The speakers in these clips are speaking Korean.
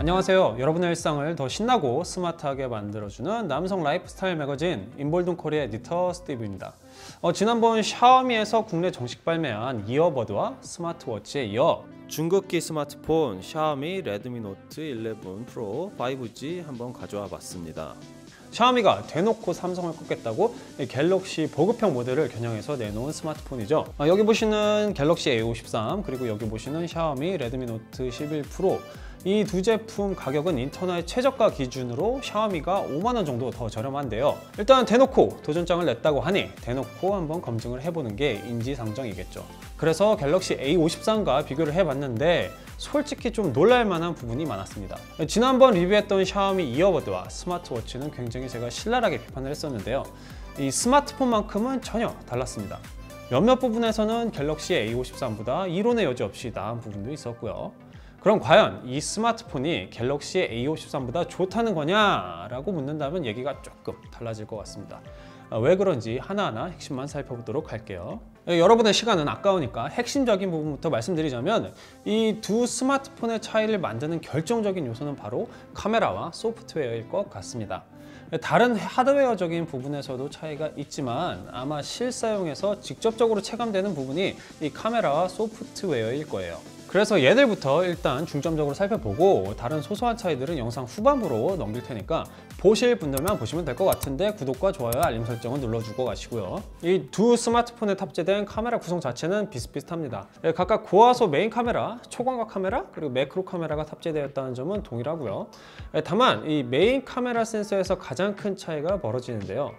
안녕하세요. 여러분의 일상을 더 신나고 스마트하게 만들어주는 남성 라이프스타일 매거진 인볼든코리아 에디터 스티브입니다. 지난번 샤오미에서 국내 정식 발매한 이어버드와 스마트워치에 이어 중국기 스마트폰 샤오미 레드미 노트 11 프로 5G 한번 가져와 봤습니다. 샤오미가 대놓고 삼성을 꺾겠다고 갤럭시 보급형 모델을 겨냥해서 내놓은 스마트폰이죠. 여기 보시는 갤럭시 A53 그리고 여기 보시는 샤오미 레드미 노트 11 프로 이 두 제품 가격은 인터넷 최저가 기준으로 샤오미가 5만원 정도 더 저렴한데요. 일단 대놓고 도전장을 냈다고 하니 대놓고 한번 검증을 해보는 게 인지상정이겠죠. 그래서 갤럭시 A53과 비교를 해봤는데 솔직히 좀 놀랄만한 부분이 많았습니다. 지난번 리뷰했던 샤오미 이어버드와 스마트워치는 굉장히 제가 신랄하게 비판을 했었는데요. 이 스마트폰만큼은 전혀 달랐습니다. 몇몇 부분에서는 갤럭시 A53보다 이론의 여지 없이 나은 부분도 있었고요. 그럼 과연 이 스마트폰이 갤럭시 A53보다 좋다는 거냐? 라고 묻는다면 얘기가 조금 달라질 것 같습니다. 왜 그런지 하나하나 핵심만 살펴보도록 할게요. 여러분의 시간은 아까우니까 핵심적인 부분부터 말씀드리자면 이 두 스마트폰의 차이를 만드는 결정적인 요소는 바로 카메라와 소프트웨어일 것 같습니다. 다른 하드웨어적인 부분에서도 차이가 있지만 아마 실사용에서 직접적으로 체감되는 부분이 이 카메라와 소프트웨어일 거예요. 그래서 얘들부터 일단 중점적으로 살펴보고 다른 소소한 차이들은 영상 후반부로 넘길 테니까 보실 분들만 보시면 될 것 같은데 구독과 좋아요, 알림 설정은 눌러주고 가시고요. 이 두 스마트폰에 탑재된 카메라 구성 자체는 비슷비슷합니다. 각각 고화소 메인 카메라, 초광각 카메라, 그리고 매크로 카메라가 탑재되었다는 점은 동일하고요. 다만 이 메인 카메라 센서에서 가장 큰 차이가 벌어지는데요.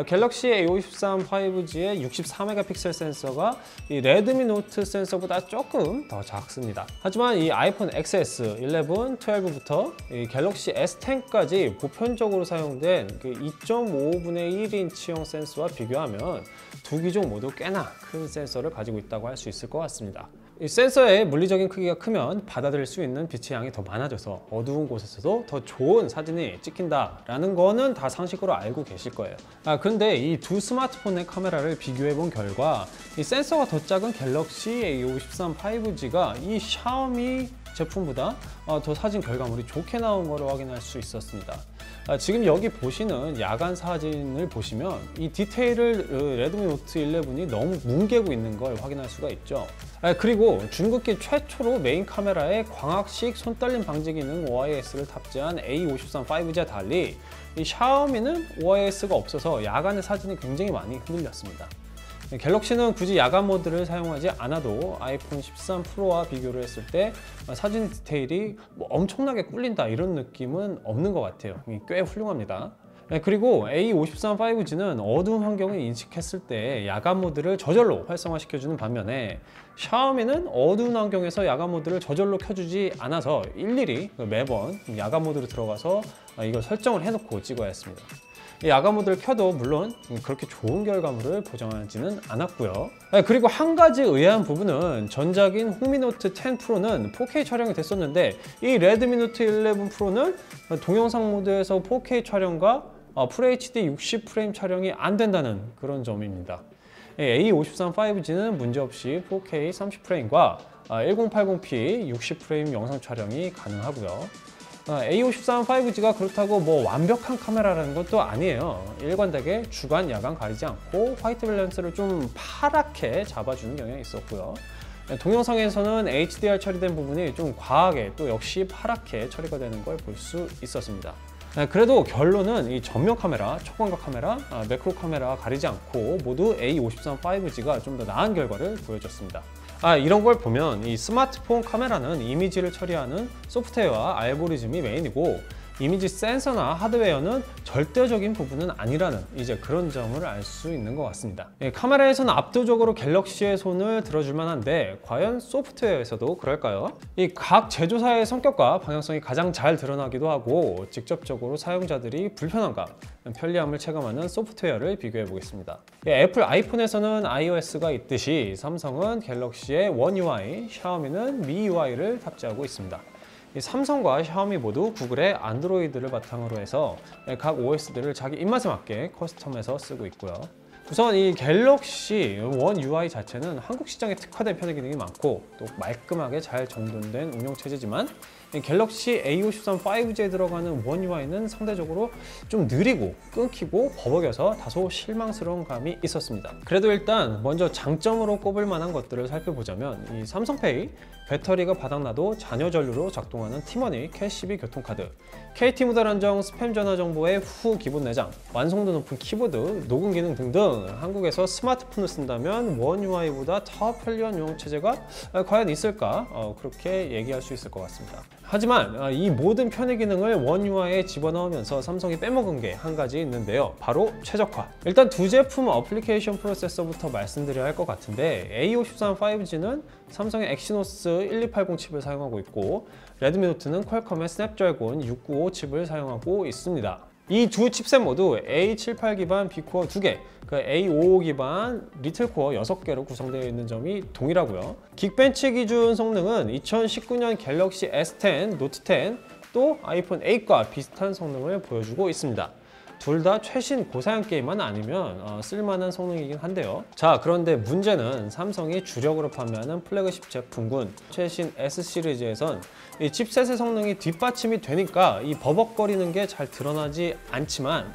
갤럭시 A53 5G의 64메가픽셀 센서가 이 레드미 노트 센서보다 조금 더 작습니다. 하지만 이 아이폰 XS 11, 12부터 이 갤럭시 S10까지 보편적으로 사용된 그 2.55분의 1인치형 센서와 비교하면 두 기종 모두 꽤나 큰 센서를 가지고 있다고 할 수 있을 것 같습니다. 이 센서의 물리적인 크기가 크면 받아들일 수 있는 빛의 양이 더 많아져서 어두운 곳에서도 더 좋은 사진이 찍힌다라는 거는 다 상식으로 알고 계실 거예요. 그런데 이 두 스마트폰의 카메라를 비교해 본 결과 이 센서가 더 작은 갤럭시 A53 5G가 이 샤오미 제품보다 더 사진 결과물이 좋게 나온 것을 확인할 수 있었습니다. 지금 여기 보시는 야간 사진을 보시면 이 디테일을 레드미 노트 11이 너무 뭉개고 있는 걸 확인할 수가 있죠. 그리고 중국기 최초로 메인 카메라에 광학식 손떨림 방지 기능 OIS를 탑재한 A53 5G와 달리 이 샤오미는 OIS가 없어서 야간의 사진이 굉장히 많이 흔들렸습니다. 갤럭시는 굳이 야간 모드를 사용하지 않아도 아이폰 13 프로와 비교를 했을 때 사진 디테일이 엄청나게 꿀린다 이런 느낌은 없는 것 같아요. 꽤 훌륭합니다. 그리고 A53 5G는 어두운 환경을 인식했을 때 야간 모드를 저절로 활성화시켜주는 반면에 샤오미는 어두운 환경에서 야간 모드를 저절로 켜주지 않아서 일일이 매번 야간 모드로 들어가서 이걸 설정을 해놓고 찍어야 했습니다. 야간 모드를 켜도 물론 그렇게 좋은 결과물을 보장하지는 않았고요. 그리고 한 가지 의아한 부분은 전작인 홈미노트 10 프로는 4K 촬영이 됐었는데 이 레드미 노트 11 프로는 동영상 모드에서 4K 촬영과 FHD 60프레임 촬영이 안 된다는 그런 점입니다. A53 5G는 문제없이 4K 30프레임과 1080p 60프레임 영상 촬영이 가능하고요. A53 5G가 그렇다고 뭐 완벽한 카메라라는 것도 아니에요. 일관되게 주간, 야간 가리지 않고 화이트 밸런스를 좀 파랗게 잡아주는 경향이 있었고요. 동영상에서는 HDR 처리된 부분이 좀 과하게 또 역시 파랗게 처리가 되는 걸 볼 수 있었습니다. 그래도 결론은 이 전면 카메라, 초광각 카메라, 매크로 카메라 가리지 않고 모두 A53 5G가 좀 더 나은 결과를 보여줬습니다. 이런 걸 보면 이 스마트폰 카메라는 이미지를 처리하는 소프트웨어와 알고리즘이 메인이고 이미지 센서나 하드웨어는 절대적인 부분은 아니라는 이제 그런 점을 알 수 있는 것 같습니다. 카메라에서는 압도적으로 갤럭시의 손을 들어줄 만한데 과연 소프트웨어에서도 그럴까요? 이 각 제조사의 성격과 방향성이 가장 잘 드러나기도 하고 직접적으로 사용자들이 불편함과 편리함을 체감하는 소프트웨어를 비교해 보겠습니다. 애플 아이폰에서는 iOS가 있듯이 삼성은 갤럭시의 원 UI, 샤오미는 미 UI를 탑재하고 있습니다. 삼성과 샤오미 모두 구글의 안드로이드를 바탕으로 해서 각 OS들을 자기 입맛에 맞게 커스텀해서 쓰고 있고요. 우선 이 갤럭시 원 UI 자체는 한국 시장에 특화된 편의 기능이 많고 또 말끔하게 잘 정돈된 운영 체제지만 갤럭시 A53 5G에 들어가는 원 UI는 상대적으로 좀 느리고 끊기고 버벅여서 다소 실망스러운 감이 있었습니다. 그래도 일단 먼저 장점으로 꼽을 만한 것들을 살펴보자면 이 삼성페이, 배터리가 바닥나도 잔여 전류로 작동하는 티머니 캐시비 교통카드, KT 무달 안정 스팸 전화 정보의 후 기본 내장, 완성도 높은 키보드, 녹음 기능 등등 한국에서 스마트폰을 쓴다면 원 UI보다 더 편리한 유형 체제가 과연 있을까? 그렇게 얘기할 수 있을 것 같습니다. 하지만 이 모든 편의 기능을 원 UI에 집어넣으면서 삼성이 빼먹은 게 한 가지 있는데요. 바로 최적화. 일단 두 제품 어플리케이션 프로세서부터 말씀드려야 할 것 같은데 A53 5G는 삼성의 엑시노스 1280 칩을 사용하고 있고 레드미 노트는 퀄컴의 스냅드래곤 695 칩을 사용하고 있습니다. 이 두 칩셋 모두 A78 기반 B코어 2개, A55 기반 리틀코어 6개로 구성되어 있는 점이 동일하고요. 긱벤치 기준 성능은 2019년 갤럭시 S10, 노트 10, 또 아이폰 8과 비슷한 성능을 보여주고 있습니다. 둘 다 최신 고사양 게임만 아니면 쓸만한 성능이긴 한데요. 자, 그런데 문제는 삼성이 주력으로 판매하는 플래그십 제품군 최신 S 시리즈에선 이 칩셋의 성능이 뒷받침이 되니까 이 버벅거리는 게 잘 드러나지 않지만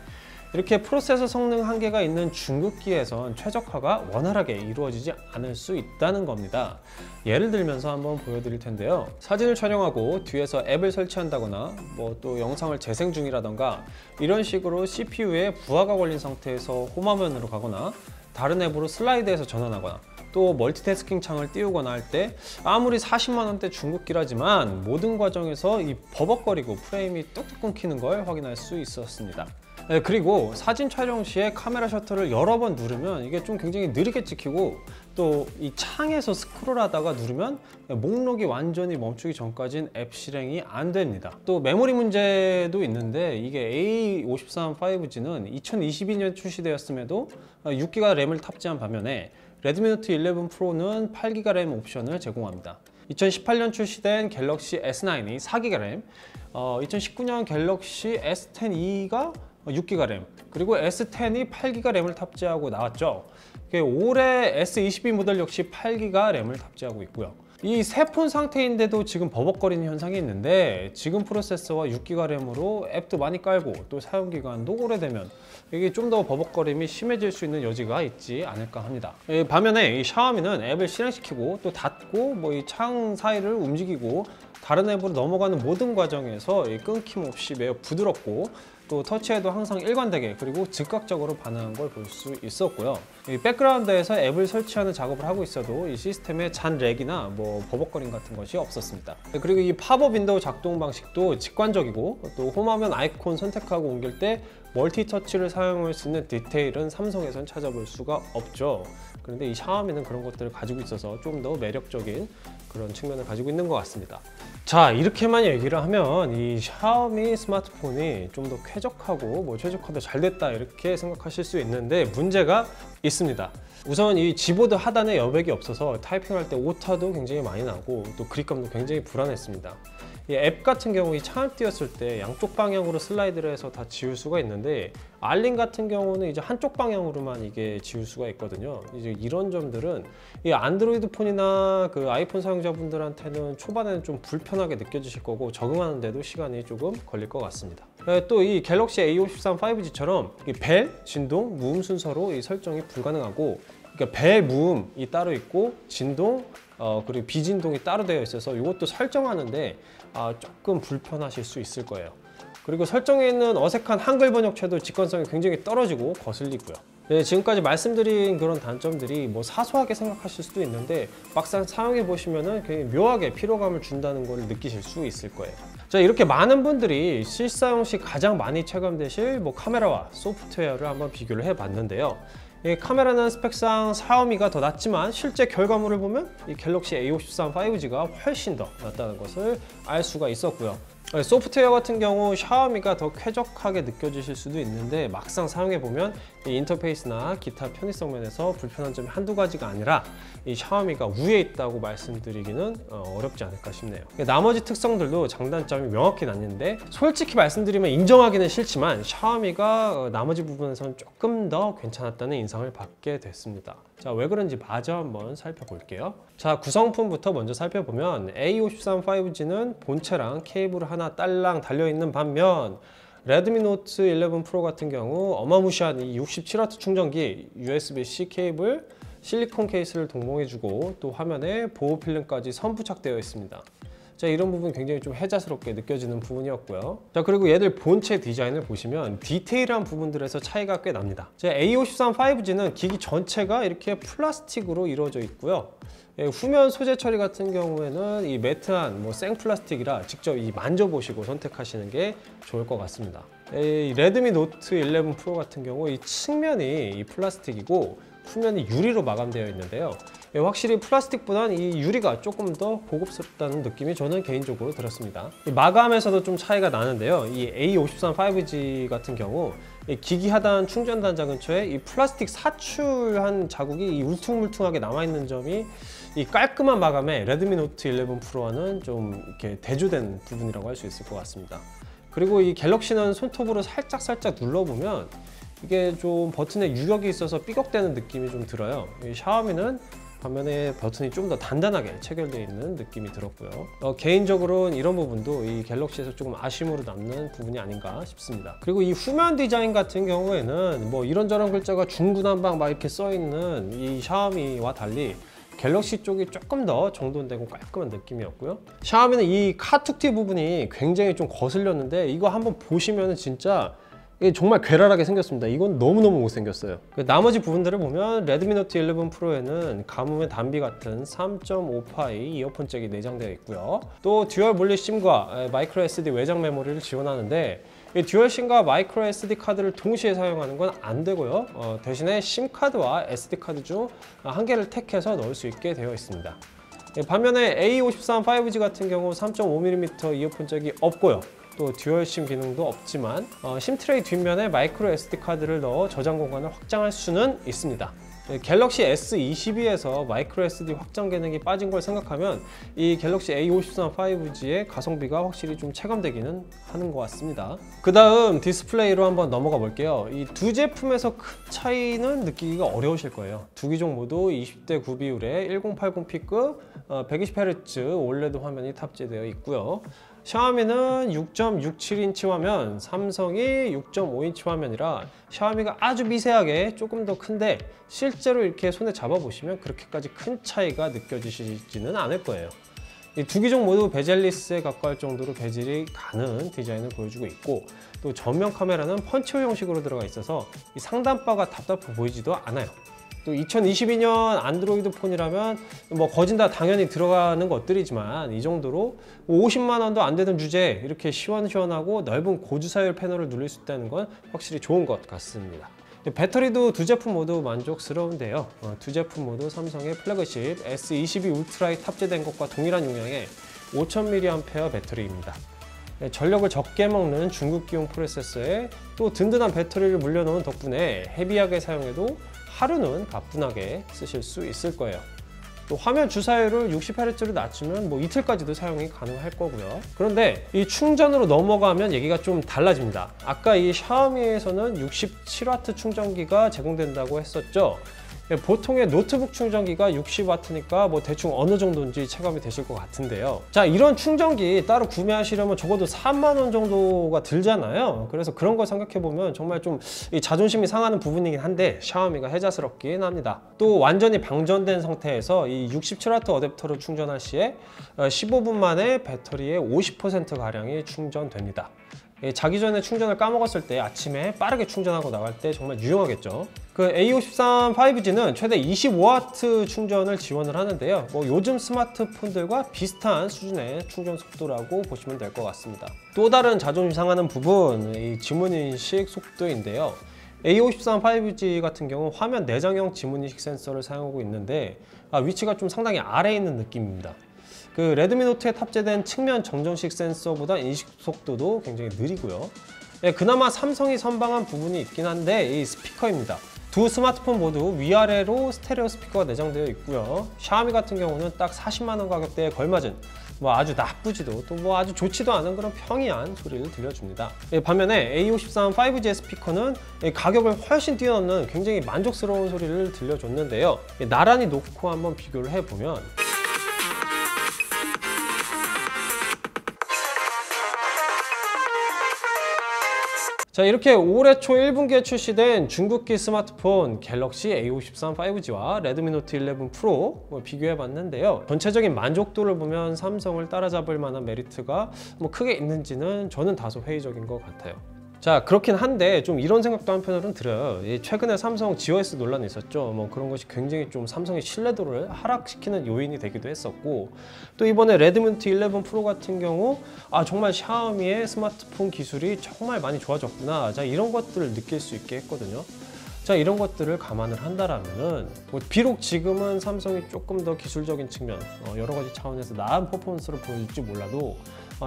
이렇게 프로세서 성능 한계가 있는 중급기에선 최적화가 원활하게 이루어지지 않을 수 있다는 겁니다. 예를 들면서 한번 보여드릴 텐데요. 사진을 촬영하고 뒤에서 앱을 설치한다거나 뭐 또 영상을 재생 중이라던가 이런 식으로 CPU에 부하가 걸린 상태에서 홈화면으로 가거나 다른 앱으로 슬라이드해서 전환하거나 또 멀티태스킹 창을 띄우거나 할 때 아무리 40만 원대 중급기라지만 모든 과정에서 이 버벅거리고 프레임이 뚝뚝 끊기는 걸 확인할 수 있었습니다. 그리고 사진 촬영 시에 카메라 셔터를 여러 번 누르면 이게 좀 굉장히 느리게 찍히고 또 이 창에서 스크롤하다가 누르면 목록이 완전히 멈추기 전까지는 앱 실행이 안 됩니다. 또 메모리 문제도 있는데 이게 A53 5G는 2022년 출시되었음에도 6기가 램을 탑재한 반면에 레드미 노트 11 프로는 8기가 램 옵션을 제공합니다. 2018년 출시된 갤럭시 S9이 4기가 램, 2019년 갤럭시 S10e가 6기가 램, 그리고 S10이 8기가 램을 탑재하고 나왔죠. 올해 S22 모델 역시 8기가 램을 탑재하고 있고요. 이 새 폰 상태인데도 지금 버벅거리는 현상이 있는데 지금 프로세서와 6기가 램으로 앱도 많이 깔고 또 사용기간도 오래되면 이게 좀 더 버벅거림이 심해질 수 있는 여지가 있지 않을까 합니다. 반면에 이 샤오미는 앱을 실행시키고 또 닫고 뭐 이 창 사이를 움직이고 다른 앱으로 넘어가는 모든 과정에서 끊김없이 매우 부드럽고 또 터치에도 항상 일관되게 그리고 즉각적으로 반응한 걸 볼 수 있었고요. 이 백그라운드에서 앱을 설치하는 작업을 하고 있어도 이 시스템에 잔 렉이나 뭐 버벅거림 같은 것이 없었습니다. 그리고 이 팝업 윈도우 작동 방식도 직관적이고 또 홈화면 아이콘 선택하고 옮길 때 멀티 터치를 사용할 수 있는 디테일은 삼성에선 찾아볼 수가 없죠. 그런데 이 샤오미는 그런 것들을 가지고 있어서 좀 더 매력적인 그런 측면을 가지고 있는 것 같습니다. 자, 이렇게만 얘기를 하면 이 샤오미 스마트폰이 좀 더 쾌적하고 뭐 최적화도 잘 됐다 이렇게 생각하실 수 있는데 문제가 있습니다. 우선 이 지보드 하단에 여백이 없어서 타이핑할 때 오타도 굉장히 많이 나고 또 그립감도 굉장히 불안했습니다. 이 앱 같은 경우 이 창을 띄웠을 때 양쪽 방향으로 슬라이드를 해서 다 지울 수가 있는데 알림 같은 경우는 이제 한쪽 방향으로만 이게 지울 수가 있거든요. 이제 이런 점들은 이 안드로이드 폰이나 그 아이폰 사용자분들한테는 초반에는 좀 불편하게 느껴지실 거고 적응하는데도 시간이 조금 걸릴 것 같습니다. 또 이 갤럭시 A53 5G처럼 이 벨, 진동, 무음 순서로 이 설정이 불가능하고 그러니까 벨 무음이 따로 있고 진동 그리고 비진동이 따로 되어 있어서 이것도 설정하는데 조금 불편하실 수 있을 거예요. 그리고 설정에 있는 어색한 한글 번역체도 직관성이 굉장히 떨어지고 거슬리고요. 네, 지금까지 말씀드린 그런 단점들이 뭐 사소하게 생각하실 수도 있는데 막상 사용해 보시면은 굉장히 묘하게 피로감을 준다는 걸 느끼실 수 있을 거예요. 자, 이렇게 많은 분들이 실사용 시 가장 많이 체감되실 뭐 카메라와 소프트웨어를 한번 비교를 해 봤는데요. 이 카메라는 스펙상 샤오미가 더 낫지만 실제 결과물을 보면 이 갤럭시 A53 5G가 훨씬 더 낫다는 것을 알 수가 있었고요. 소프트웨어 같은 경우 샤오미가 더 쾌적하게 느껴지실 수도 있는데 막상 사용해 보면 이 인터페이스나 기타 편의성 면에서 불편한 점이 한두 가지가 아니라 이 샤오미가 우위에 있다고 말씀드리기는 어렵지 않을까 싶네요. 나머지 특성들도 장단점이 명확히 나뉘는데 솔직히 말씀드리면 인정하기는 싫지만 샤오미가 나머지 부분에서는 조금 더 괜찮았다는 인상을 받게 됐습니다. 자, 왜 그런지 마저 한번 살펴볼게요. 자, 구성품부터 먼저 살펴보면 A53 5G는 본체랑 케이블 하나 딸랑 달려있는 반면 레드미 노트 11 프로 같은 경우 어마무시한 이 67W 충전기, USB-C 케이블, 실리콘 케이스를 동봉해주고 또 화면에 보호 필름까지 선부착되어 있습니다. 자, 이런 부분 굉장히 좀 혜자스럽게 느껴지는 부분이었고요. 자, 그리고 얘들 본체 디자인을 보시면 디테일한 부분들에서 차이가 꽤 납니다. 자, A53 5G는 기기 전체가 이렇게 플라스틱으로 이루어져 있고요. 후면 소재 처리 같은 경우에는 이 매트한 생 플라스틱이라 직접 만져보시고 선택하시는 게 좋을 것 같습니다. 이 레드미 노트 11 프로 같은 경우 이 측면이 이 플라스틱이고 후면이 유리로 마감되어 있는데요. 확실히 플라스틱보다는 이 유리가 조금 더 고급스럽다는 느낌이 저는 개인적으로 들었습니다. 이 마감에서도 좀 차이가 나는데요. 이 A53 5G 같은 경우 이 기기 하단 충전 단자 근처에 이 플라스틱 사출한 자국이 이 울퉁불퉁하게 남아있는 점이 이 깔끔한 마감에 레드미 노트 11 프로와는 좀 이렇게 대조된 부분이라고 할 수 있을 것 같습니다. 그리고 이 갤럭시는 손톱으로 살짝 눌러보면 이게 좀 버튼에 유격이 있어서 삐걱대는 느낌이 좀 들어요. 이 샤오미는 반면에 버튼이 좀 더 단단하게 체결되어 있는 느낌이 들었고요. 개인적으로는 이런 부분도 이 갤럭시에서 조금 아쉬움으로 남는 부분이 아닌가 싶습니다. 그리고 이 후면 디자인 같은 경우에는 뭐 이런저런 글자가 중구난방 막 이렇게 써있는 이 샤오미와 달리 갤럭시 쪽이 조금 더 정돈되고 깔끔한 느낌이었고요. 샤오미는 이 카툭티 부분이 굉장히 좀 거슬렸는데 이거 한번 보시면 진짜 이게 정말 괴랄하게 생겼습니다. 이건 너무너무 못생겼어요. 나머지 부분들을 보면 레드미 노트 11 프로에는 가뭄의 단비 같은 3.5파이 이어폰 잭이 내장되어 있고요. 또 듀얼 물리 심과 마이크로 SD 외장 메모리를 지원하는데 이 듀얼 심과 마이크로 SD 카드를 동시에 사용하는 건 안 되고요. 대신에 심 카드와 SD 카드 중 한 개를 택해서 넣을 수 있게 되어 있습니다. 반면에 A53 5G 같은 경우 3.5mm 이어폰 잭이 없고요. 또 듀얼 심 기능도 없지만 심 트레이 뒷면에 마이크로 SD 카드를 넣어 저장 공간을 확장할 수는 있습니다. 갤럭시 S22에서 마이크로 SD 확장 기능이 빠진 걸 생각하면 이 갤럭시 A53 5G의 가성비가 확실히 좀 체감되기는 하는 것 같습니다. 그 다음 디스플레이로 한번 넘어가 볼게요. 이 두 제품에서 큰 차이는 느끼기가 어려우실 거예요. 두 기종 모두 20대 9 비율의 1080p급 120Hz 올레드 화면이 탑재되어 있고요. 샤오미는 6.67인치 화면, 삼성이 6.5인치 화면이라 샤오미가 아주 미세하게 조금 더 큰데 실제로 이렇게 손에 잡아보시면 그렇게까지 큰 차이가 느껴지시지는 않을 거예요. 이 두 기종 모두 베젤리스에 가까울 정도로 베젤이 가는 디자인을 보여주고 있고 또 전면 카메라는 펀치홀 형식으로 들어가 있어서 이 상단바가 답답해 보이지도 않아요. 또 2022년 안드로이드 폰이라면 뭐 거진 다 당연히 들어가는 것들이지만 이 정도로 50만 원도 안 되는 주제에 이렇게 시원시원하고 넓은 고주사율 패널을 누릴 수 있다는 건 확실히 좋은 것 같습니다. 배터리도 두 제품 모두 만족스러운데요. 두 제품 모두 삼성의 플래그십 S22 울트라에 탑재된 것과 동일한 용량의 5000mAh 배터리입니다. 전력을 적게 먹는 중국기용 프로세서에 또 든든한 배터리를 물려놓은 덕분에 헤비하게 사용해도 하루는 가뿐하게 쓰실 수 있을 거예요. 또 화면 주사율을 60Hz로 낮추면 뭐 이틀까지도 사용이 가능할 거고요. 그런데 이 충전으로 넘어가면 얘기가 좀 달라집니다. 아까 이 샤오미에서는 67W 충전기가 제공된다고 했었죠. 보통의 노트북 충전기가 60W니까 뭐 대충 어느 정도인지 체감이 되실 것 같은데요. 자, 이런 충전기 따로 구매하시려면 적어도 3만 원 정도가 들잖아요. 그래서 그런 걸 생각해 보면 정말 좀 자존심이 상하는 부분이긴 한데 샤오미가 혜자스럽긴 합니다. 또 완전히 방전된 상태에서 이 67W 어댑터로 충전할 시에 15분 만에 배터리의 50%가량이 충전됩니다. 자기 전에 충전을 까먹었을 때 아침에 빠르게 충전하고 나갈 때 정말 유용하겠죠. 그 A53 5G는 최대 25W 충전을 지원을 하는데요. 뭐 요즘 스마트폰들과 비슷한 수준의 충전 속도라고 보시면 될 것 같습니다. 또 다른 자존심 상하는 부분, 이 지문인식 속도인데요. A53 5G 같은 경우 화면 내장형 지문인식 센서를 사용하고 있는데 위치가 좀 상당히 아래에 있는 느낌입니다. 그 레드미 노트에 탑재된 측면 정전식 센서보다 인식 속도도 굉장히 느리고요. 예, 그나마 삼성이 선방한 부분이 있긴 한데 이 스피커입니다. 두 스마트폰 모두 위아래로 스테레오 스피커가 내장되어 있고요. 샤오미 같은 경우는 딱 40만 원 가격대에 걸맞은 뭐 아주 나쁘지도 또 뭐 아주 좋지도 않은 그런 평이한 소리를 들려줍니다. 반면에 A53 5G 스피커는 가격을 훨씬 뛰어넘는 굉장히 만족스러운 소리를 들려줬는데요. 나란히 놓고 한번 비교를 해보면 자, 이렇게 올해 초 1분기에 출시된 중국기 스마트폰 갤럭시 A53 5G와 레드미 노트 11 프로 비교해 봤는데요. 전체적인 만족도를 보면 삼성을 따라잡을 만한 메리트가 크게 있는지는 저는 다소 회의적인 것 같아요. 자, 그렇긴 한데 좀 이런 생각도 한편으로는 들어요. 최근에 삼성 GOS 논란이 있었죠. 그런 것이 굉장히 좀 삼성의 신뢰도를 하락시키는 요인이 되기도 했었고, 또 이번에 레드미 노트 11 프로 같은 경우 정말 샤오미의 스마트폰 기술이 정말 많이 좋아졌구나, 자, 이런 것들을 느낄 수 있게 했거든요. 자, 이런 것들을 감안을 한다라면은 비록 지금은 삼성이 조금 더 기술적인 측면 여러 가지 차원에서 나은 퍼포먼스를 보여줄지 몰라도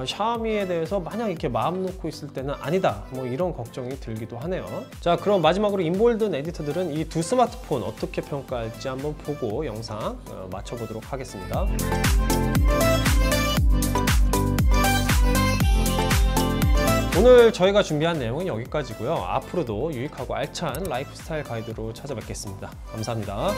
샤오미에 대해서 만약 이렇게 마음 놓고 있을 때는 아니다, 이런 걱정이 들기도 하네요. 자, 그럼 마지막으로 인볼든 에디터들은 이 두 스마트폰 어떻게 평가할지 한번 보고 영상 마쳐보도록 하겠습니다. 오늘 저희가 준비한 내용은 여기까지고요. 앞으로도 유익하고 알찬 라이프스타일 가이드로 찾아뵙겠습니다. 감사합니다.